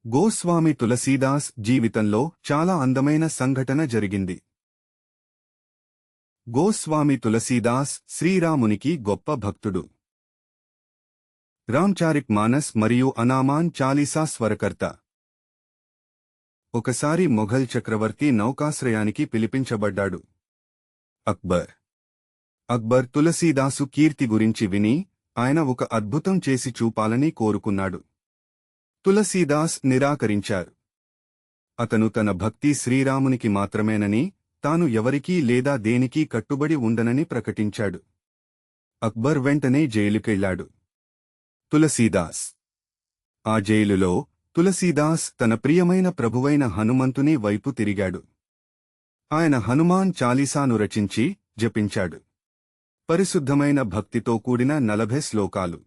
గోస్వామి తులసీదాస్ జీవితంలో చాలా అందమైన సంఘటన జరిగింది. గోస్వామి తులసీదాస్ శ్రీరామునికి గొప్ప భక్తుడు. రామ్చారిక్ మానస్ మరియు అనామాన్ చాలీసా స్వరకర్త. ఒకసారి మొఘల్ చక్రవర్తి నౌకాశ్రయానికి పిలిపించబడ్డాడు. అక్బర్ తులసీదాసు కీర్తి గురించి విని ఆయన ఒక అద్భుతం చేసి చూపాలని కోరుకున్నాడు. తులసీదాస్ నిరాకరించారు. అతను తన భక్తి శ్రీరామునికి మాత్రమేనని, తాను ఎవరికీ లేదా దేనికీ కట్టుబడి ఉండనని ప్రకటించాడు. అక్బర్ వెంటనే జైలుకెళ్లాడు. తులసీదాస్ ఆ జైలులో తులసీదాస్ తన ప్రియమైన ప్రభువైన హనుమంతుని వైపు తిరిగాడు. ఆయన హనుమాన్ చాలీసాను రచించి జపించాడు. పరిశుద్ధమైన భక్తితో కూడిన 40 శ్లోకాలు.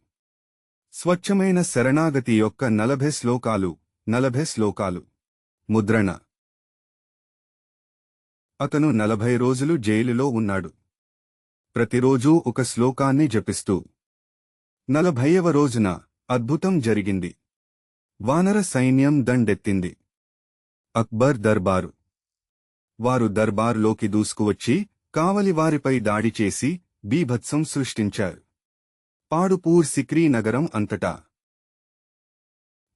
స్వచ్ఛమైన శరణాగతి యొక్క 40 శ్లోకాలు. ముద్రణ. అతను 40 రోజులు జైలులో ఉన్నాడు. ప్రతిరోజూ ఒక శ్లోకాన్ని జపిస్తూ. 40వ రోజున అద్భుతం జరిగింది. వానర సైన్యం దండెత్తింది. అక్బర్ దర్బారు. వారు దర్బారులోకి దూసుకువచ్చి కావలివారిపై దాడి చేసి బీభత్సం సృష్టించారు. పాడుపూర్ సిక్రీ నగరం అంతటా.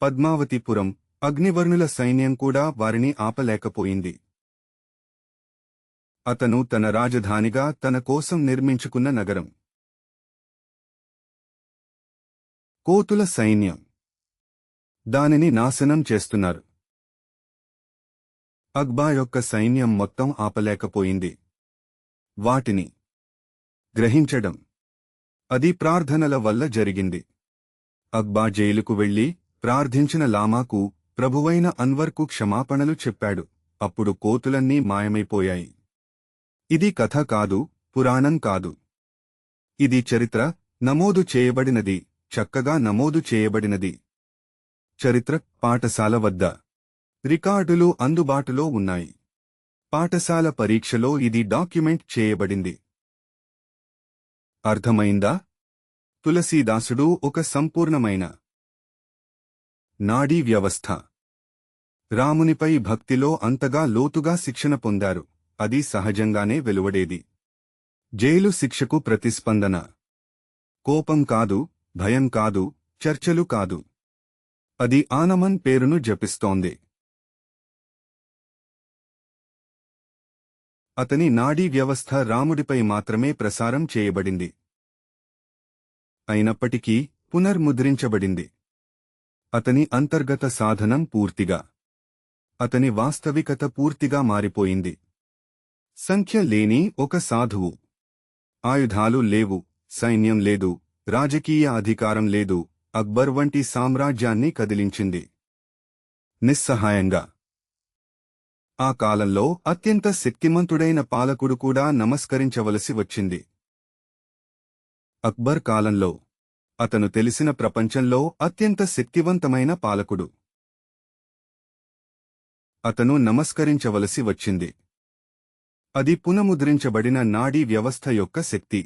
పద్మావతిపురం, అగ్నివర్ణుల సైన్యం కూడా వారిని ఆపలేకపోయింది. అతను తన రాజధానిగా తన కోసం నిర్మించుకున్న నగరం. కోతుల సైన్యం. దానిని నాశనం చేస్తున్నారు. అక్బా యొక్క సైన్యం మొత్తం ఆపలేకపోయింది. వాటిని గ్రహించడం. అది ప్రార్థనల వల్ల జరిగింది. అక్బా జైలుకు వెళ్లి ప్రార్థించిన లామాకు, ప్రభువైన అన్వర్కు క్షమాపణలు చెప్పాడు. అప్పుడు కోతులన్నీ మాయమైపోయాయి. ఇది కథ కాదు, పురాణం కాదు. ఇది చరిత్ర, నమోదు చేయబడినది, చక్కగా నమోదు చేయబడినది. చరిత్ర పాఠశాల వద్ద. రికార్డులు అందుబాటులో ఉన్నాయి. పాఠశాల పరీక్షలో ఇది డాక్యుమెంట్ చేయబడింది. అర్థమైందా? తులసీదాసుడు ఒక సంపూర్ణమైన నాడీ వ్యవస్థ. రామునిపై భక్తిలో అంతగా లోతుగా శిక్షణ పొందారు. అది సహజంగానే వెలువడేది. జైలు శిక్షకు ప్రతిస్పందన. కోపం కాదు, భయం కాదు, చర్చలు కాదు. అది ఆనమన్ పేరును జపిస్తోంది. అతని నాడీ వ్యవస్థ రాముడిపై మాత్రమే ప్రసారం చేయబడింది. అయినప్పటికీ పునర్ముద్రించబడింది. అతని అంతర్గత సాధనం పూర్తిగా. అతని వాస్తవికత పూర్తిగా మారిపోయింది. సంఖ్య లేని ఒక సాధువు. ఆయుధాలు లేవు, సైన్యం లేదు, రాజకీయ అధికారం లేదు. అక్బర్ వంటి సామ్రాజ్యాన్ని కదిలించింది. నిస్సహాయంగా. ఆ కాలంలో అత్యంత శక్తిమంతుడైన పాలకుడు కూడా నమస్కరించవలసి వచ్చింది. అక్బర్ కాలంలో అతను తెలిసిన ప్రపంచంలో అత్యంత శక్తివంతమైన పాలకుడు. అతను నమస్కరించవలసి వచ్చింది. అది పునముద్రించబడిన నాడీ వ్యవస్థ యొక్క శక్తి.